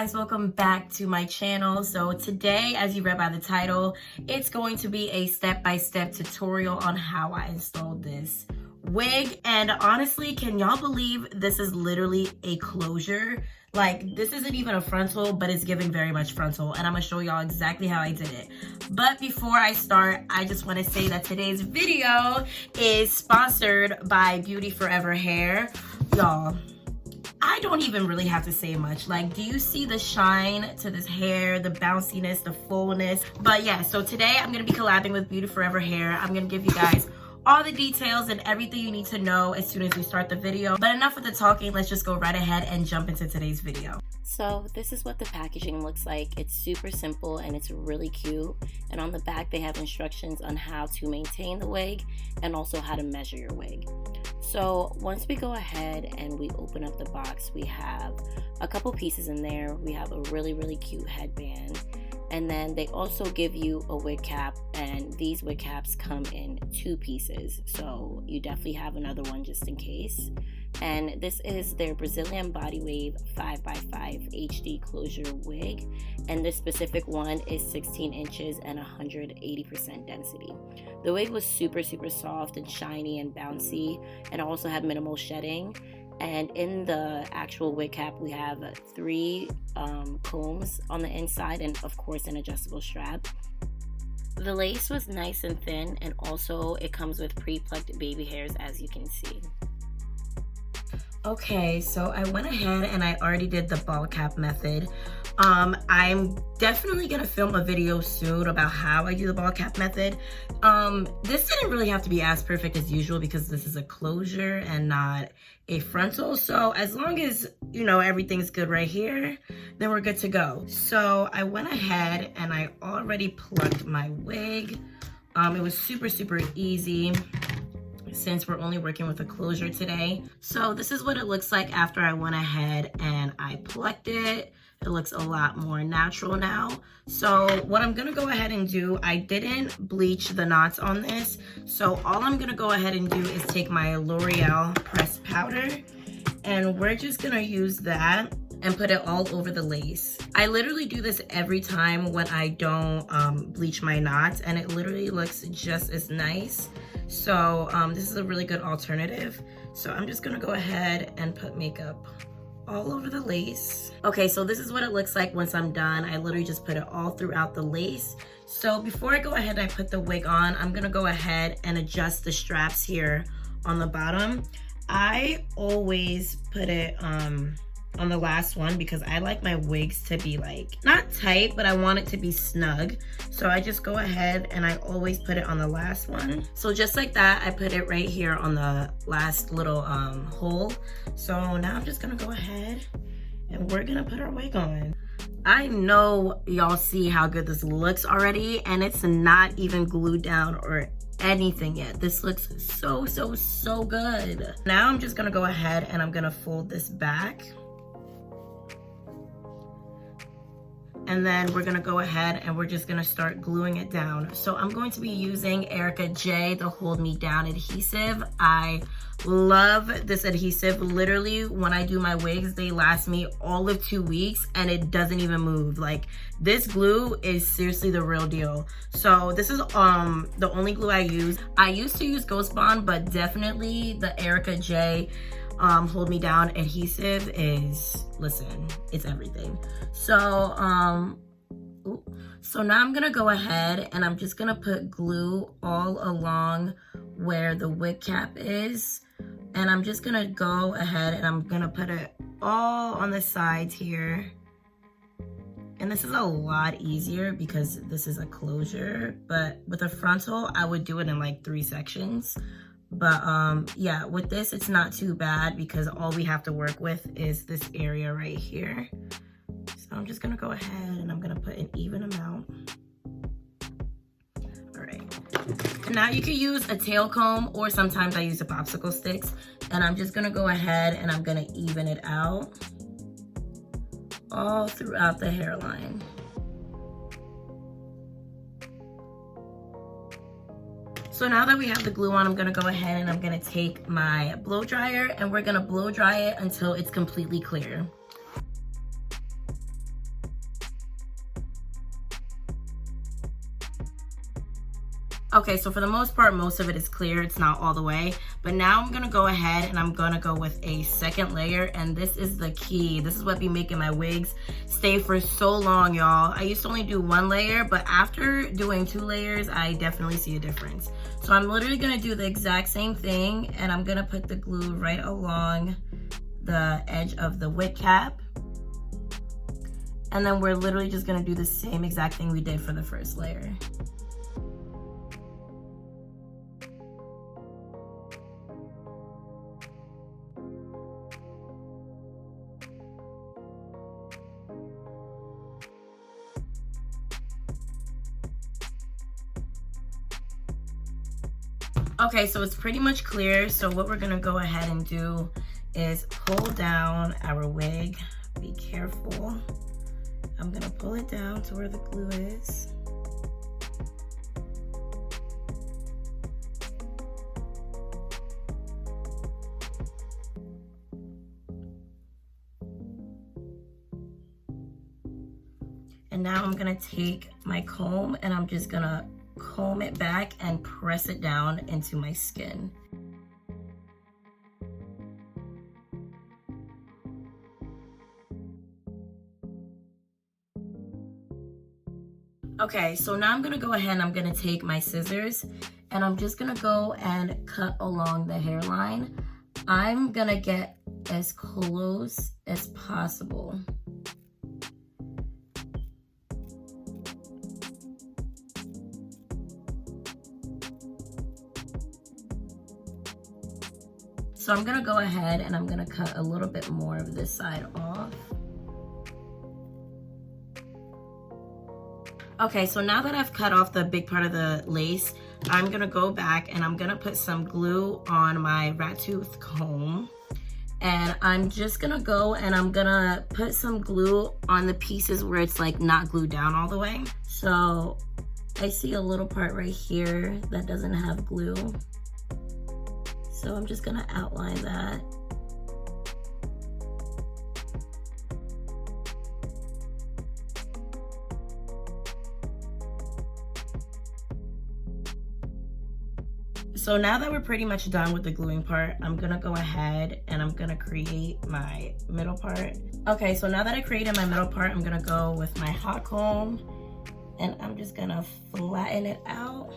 guys, welcome back to my channel. So today, as you read by the title, it's going to be a step-by-step tutorial on how I installed this wig. And honestly, can y'all believe this is literally a closure? Like, this isn't even a frontal, but it's giving very much frontal, and I'm gonna show y'all exactly how I did it. But before I start, I just want to say that today's video is sponsored by BeautyForever Hair. Y'all, I don't even really have to say much. Like, do you see the shine to this hair, the bounciness, the fullness? But yeah, so today I'm gonna be collabing with BeautyForever Hair. I'm gonna give you guys all the details and everything you need to know as soon as we start the video. But enough with the talking, let's just go right ahead and jump into today's video. So this is what the packaging looks like. It's super simple and it's really cute. And on the back they have instructions on how to maintain the wig and also how to measure your wig. So once we go ahead and we open up the box, we have a couple pieces in there. We have a really cute headband. And then they also give you a wig cap, and these wig caps come in 2 pieces. So you definitely have another one just in case. And this is their Brazilian Body Wave 5x5 HD closure wig. And this specific one is 16 inches and 180% density. The wig was super soft and shiny and bouncy, and also had minimal shedding. And in the actual wig cap, we have 3 combs on the inside, and of course an adjustable strap. The lace was nice and thin, and also it comes with pre-plucked baby hairs, as you can see. Okay, so I went ahead and I already did the ball cap method. I'm definitely gonna film a video soon about how I do the ball cap method. This didn't really have to be as perfect as usual because this is a closure and not a frontal. So as long as, you know, everything's good right here, then we're good to go. So I went ahead and I already plucked my wig. It was super easy, since we're only working with a closure today. So this is what it looks like after I went ahead and I plucked it. It looks a lot more natural now. So what I'm gonna go ahead and do, I didn't bleach the knots on this. So all I'm gonna go ahead and do is take my L'Oreal pressed powder, and we're just gonna use that and put it all over the lace. I literally do this every time when I don't bleach my knots, and it literally looks just as nice. So this is a really good alternative. So I'm just gonna go ahead and put makeup all over the lace. Okay, so this is what it looks like once I'm done. I literally just put it all throughout the lace. So before I go ahead and I put the wig on, I'm gonna go ahead and adjust the straps here on the bottom. I always put it on the last one because I like my wigs to be like, not tight, but I want it to be snug. So I just go ahead and I always put it on the last one. So just like that, I put it right here on the last little hole. So now I'm just gonna go ahead and we're gonna put our wig on. I know y'all see how good this looks already, and it's not even glued down or anything yet. This looks so good. Now I'm just gonna go ahead and I'm gonna fold this back. And then we're gonna go ahead and we're just gonna start gluing it down. So I'm going to be using Erica J, the Hold Me Down adhesive. I love this adhesive. Literally, when I do my wigs, they last me all of 2 weeks and it doesn't even move. Like, this glue is seriously the real deal. So this is the only glue I use. I used to use Ghost Bond, but definitely the Erica J Hold Me Down adhesive is, listen, it's everything. So so now I'm gonna go ahead and I'm just gonna put glue all along where the wig cap is, and I'm just gonna go ahead and I'm gonna put it all on the sides here. And this is a lot easier because this is a closure, but with a frontal I would do it in like 3 sections. But yeah, with this it's not too bad because all we have to work with is this area right here. So I'm just gonna go ahead and I'm gonna put an even amount. All right. Now you can use a tail comb, or sometimes I use the popsicle sticks. And I'm just gonna go ahead and I'm gonna even it out all throughout the hairline. So now that we have the glue on, I'm gonna go ahead and I'm gonna take my blow dryer and we're gonna blow dry it until it's completely clear. Okay, so for the most part, most of it is clear. It's not all the way. But now I'm gonna go ahead and I'm gonna go with a second layer, and this is the key. This is what be making my wigs stay for so long, y'all. I used to only do one layer, but after doing 2 layers, I definitely see a difference. So I'm literally gonna do the exact same thing, and I'm gonna put the glue right along the edge of the wig cap. And then we're literally just gonna do the same exact thing we did for the first layer. Okay, so it's pretty much clear. So what we're gonna go ahead and do is pull down our wig. Be careful. I'm gonna pull it down to where the glue is. And now I'm gonna take my comb and I'm just gonna comb it back and press it down into my skin. Okay, so now I'm gonna go ahead and I'm gonna take my scissors and I'm just gonna go and cut along the hairline. I'm gonna get as close as possible. So I'm gonna go ahead and I'm gonna cut a little bit more of this side off. Okay, so now that I've cut off the big part of the lace, I'm gonna go back and I'm gonna put some glue on my rat tooth comb. And I'm just gonna go and I'm gonna put some glue on the pieces where it's like not glued down all the way. So I see a little part right here that doesn't have glue. So I'm just gonna outline that. So now that we're pretty much done with the gluing part, I'm gonna go ahead and I'm gonna create my middle part. Okay, so now that I created my middle part, I'm gonna go with my hot comb and I'm just gonna flatten it out.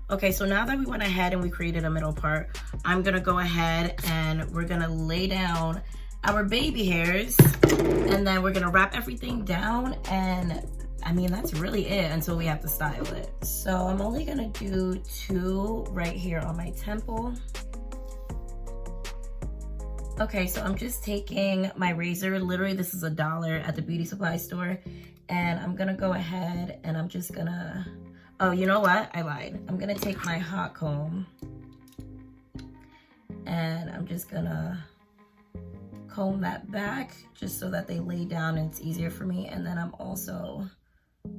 Okay, so now that we went ahead and we created a middle part, I'm gonna go ahead and we're gonna lay down our baby hairs and then we're gonna wrap everything down, and I mean, that's really it until we have to style it. So I'm only gonna do 2 right here on my temple. Okay, so I'm just taking my razor, literally this is $1 at the beauty supply store, and I'm gonna go ahead and I'm just gonna, oh, you know what? I lied. I'm gonna take my hot comb and I'm just gonna comb that back just so that they lay down and it's easier for me. And then I'm also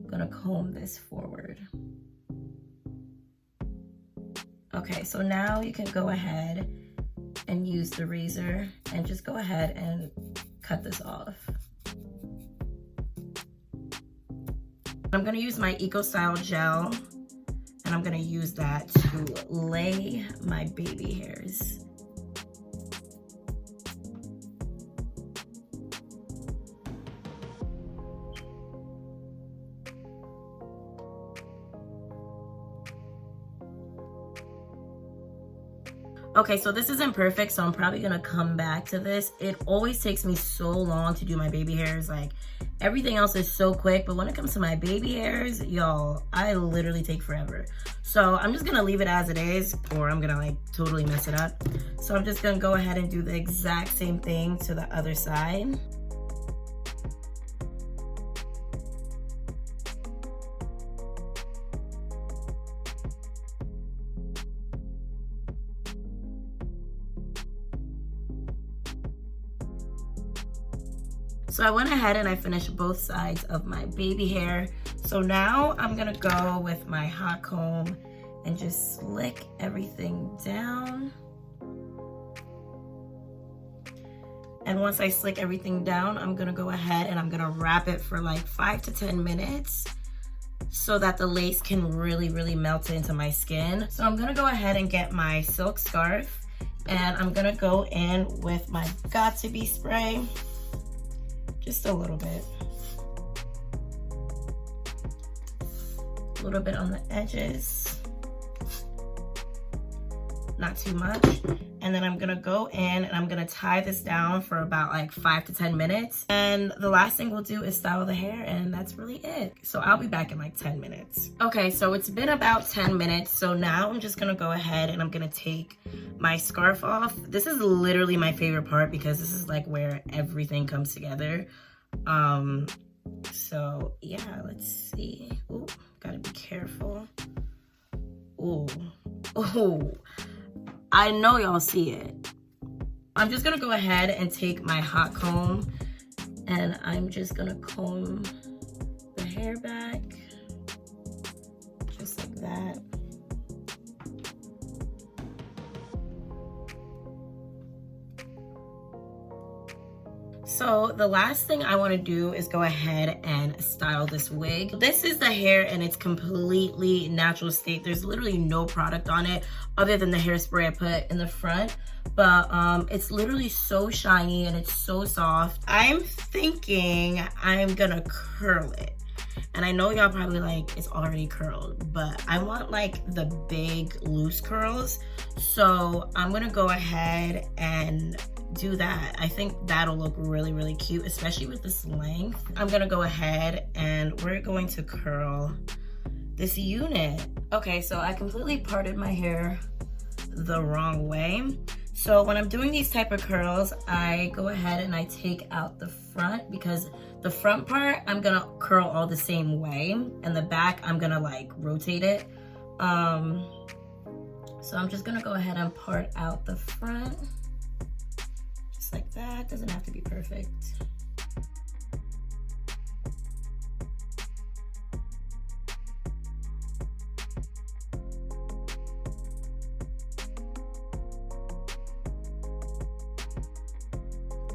gonna comb this forward. Okay, so now you can go ahead and use the razor and just go ahead and cut this off. I'm gonna use my Eco Style gel and I'm gonna use that to lay my baby hairs. Okay, so this isn't perfect, so I'm probably gonna come back to this. It always takes me so long to do my baby hairs. Like, everything else is so quick, but when it comes to my baby hairs, y'all, I literally take forever. So I'm just gonna leave it as it is, or I'm gonna like totally mess it up. So I'm just gonna go ahead and do the exact same thing to the other side. So I went ahead and I finished both sides of my baby hair. So now I'm gonna go with my hot comb and just slick everything down. And once I slick everything down, I'm gonna go ahead and I'm gonna wrap it for like 5 to 10 minutes so that the lace can really melt into my skin. So I'm gonna go ahead and get my silk scarf, and I'm gonna go in with my Got2b spray, just a little bit. A little bit on the edges, not too much. And then I'm gonna go in and I'm gonna tie this down for about like 5 to 10 minutes. And the last thing we'll do is style the hair, and that's really it. So I'll be back in like 10 minutes. Okay, so it's been about 10 minutes. So now I'm just gonna go ahead and I'm gonna take my scarf off. This is literally my favorite part because this is like where everything comes together. So yeah, let's see. Ooh, gotta be careful. Ooh, I know y'all see it. I'm just gonna go ahead and take my hot comb and I'm just gonna comb the hair back, just like that. So the last thing I want to do is go ahead and style this wig. This is the hair in its completely natural state. There's literally no product on it other than the hairspray I put in the front. But it's literally so shiny and it's so soft. I'm thinking I'm gonna curl it. And I know y'all probably like, it's already curled, but I want like the big loose curls. So I'm gonna go ahead and do that. I think that'll look really cute, especially with this length. I'm gonna go ahead and we're going to curl this unit. Okay, so I completely parted my hair the wrong way. So when I'm doing these type of curls, I go ahead and I take out the front, because the front part I'm gonna curl all the same way, and the back I'm gonna like rotate it. So I'm just gonna go ahead and part out the front. Like that. Doesn't have to be perfect.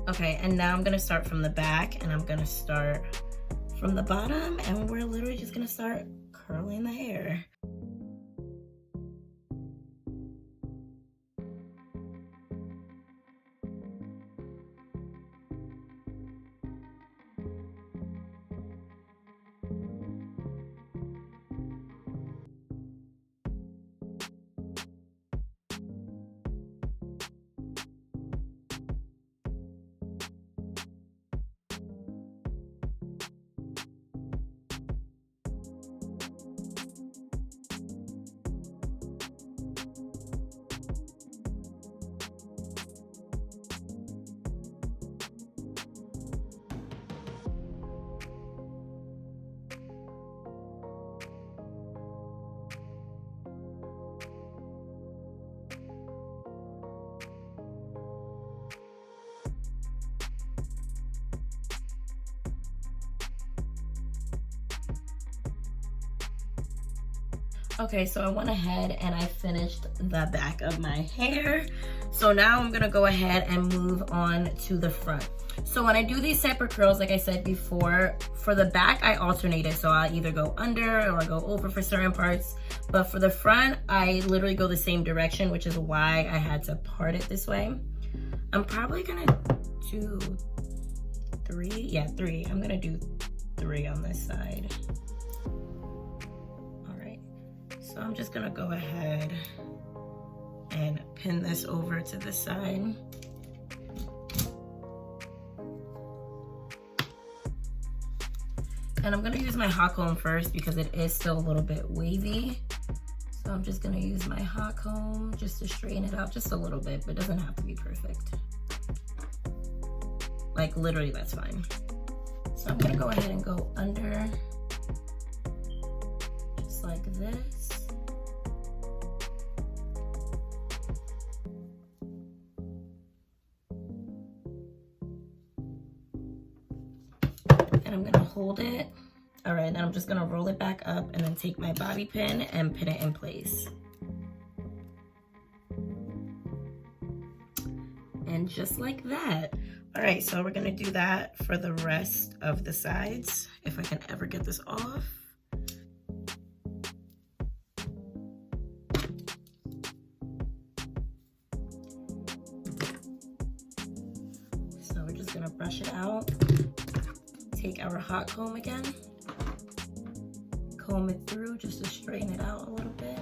Okay, and now I'm gonna start from the back, and I'm gonna start from the bottom, and we're literally just gonna start curling the hair. Okay, so I went ahead and I finished the back of my hair. So now I'm gonna go ahead and move on to the front. So when I do these separate curls, like I said before, for the back I alternate it. So I either go under or I go over for certain parts. But for the front, I literally go the same direction, which is why I had to part it this way. I'm probably gonna do 3. Yeah, 3. I'm gonna do 3 on this side. So I'm just gonna go ahead and pin this over to the side. And I'm gonna use my hot comb first because it is still a little bit wavy. So I'm just gonna use my hot comb just to straighten it out just a little bit, but it doesn't have to be perfect. Like literally, that's fine. So I'm gonna go ahead and go under, just like this. And I'm gonna hold it. All right, then I'm just gonna roll it back up and then take my bobby pin and pin it in place. And just like that. All right, so we're gonna do that for the rest of the sides, if I can ever get this off. So we're just gonna brush it out. Take our hot comb again. Comb it through just to straighten it out a little bit.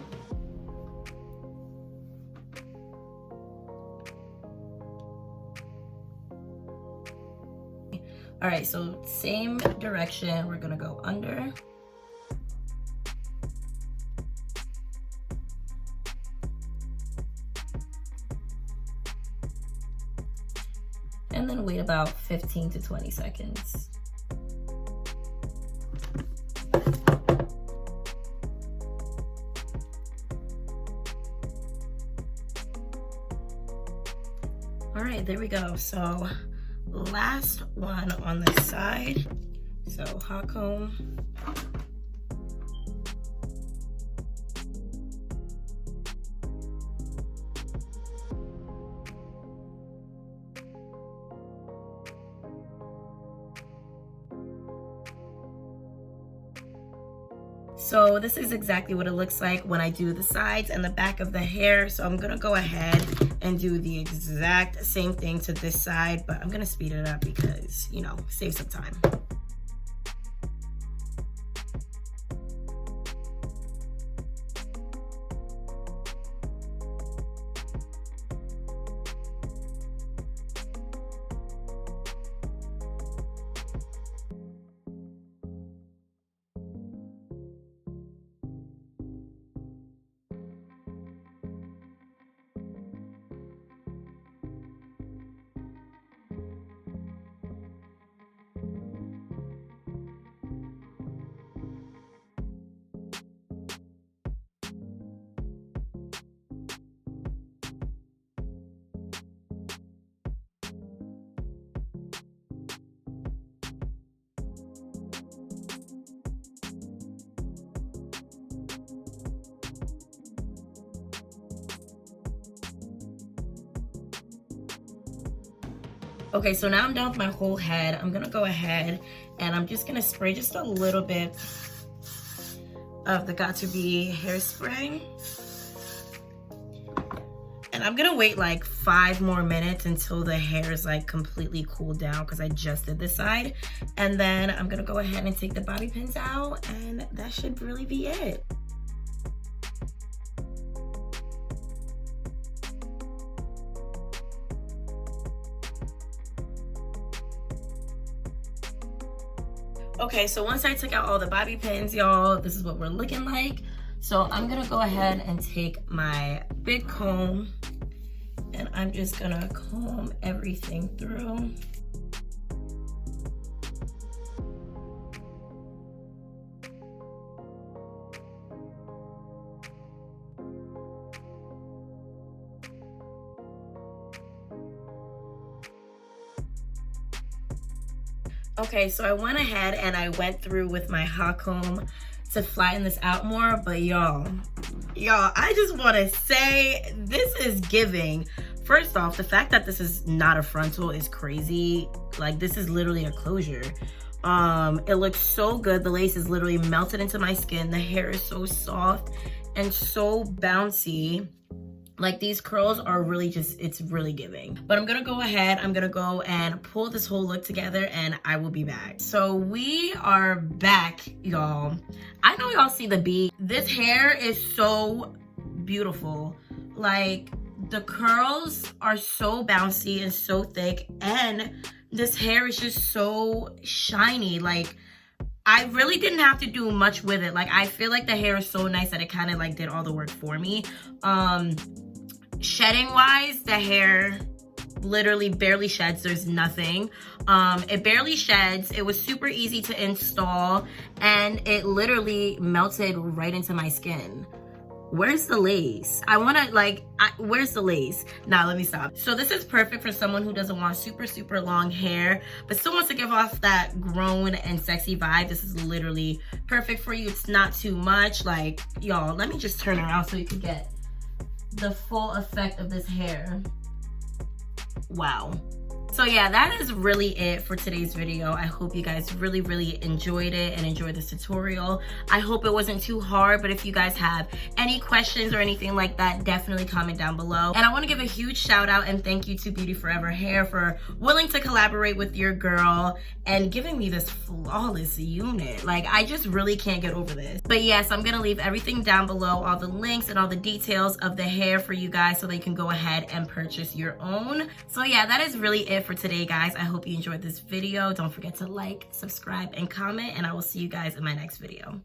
All right, so same direction, we're gonna go under. And then wait about 15 to 20 seconds. All right, there we go. So last one on this side. So hot comb. So this is exactly what it looks like when I do the sides and the back of the hair. So I'm gonna go ahead and do the exact same thing to this side, but I'm gonna speed it up because, you know, save some time. Okay, so now I'm done with my whole head. I'm gonna go ahead and I'm just gonna spray just a little bit of the Got2b hairspray. And I'm gonna wait like 5 more minutes until the hair is like completely cooled down because I just did this side. And then I'm gonna go ahead and take the bobby pins out and that should really be it. Okay, so once I took out all the bobby pins, y'all, this is what we're looking like. So I'm gonna go ahead and take my big comb and I'm just gonna comb everything through. Okay, so I went ahead and I went through with my hot comb to flatten this out more, but y'all, I just wanna say this is giving. First off, the fact that this is not a frontal is crazy. Like, this is literally a closure. It looks so good. The lace is literally melted into my skin. The hair is so soft and so bouncy. Like, these curls are really just, it's really giving. But I'm gonna go ahead, I'm gonna go and pull this whole look together and I will be back. So we are back, y'all. I know y'all see the beat. This hair is so beautiful. Like, the curls are so bouncy and so thick, and this hair is just so shiny. Like, I really didn't have to do much with it. Like, I feel like the hair is so nice that it kind of like did all the work for me. Shedding wise, the hair literally barely sheds. There's nothing. It barely sheds. It was super easy to install and it literally melted right into my skin. Where's the lace? I wanna where's the lace? Nah, let me stop. So this is perfect for someone who doesn't want super long hair, but still wants to give off that grown and sexy vibe. This is literally perfect for you. It's not too much. Like, y'all, let me just turn around so you can get the full effect of this hair. Wow. So yeah, that is really it for today's video. I hope you guys really enjoyed it and enjoyed this tutorial. I hope it wasn't too hard, but if you guys have any questions or anything like that, definitely comment down below. And I want to give a huge shout out and thank you to BeautyForever Hair for willing to collaborate with your girl and giving me this flawless unit. Like, I just really can't get over this. But yes, I'm gonna leave everything down below, all the links and all the details of the hair for you guys so they can go ahead and purchase your own. So yeah, that is really it for today, guys. I hope you enjoyed this video. Don't forget to like, subscribe, and comment, and I will see you guys in my next video.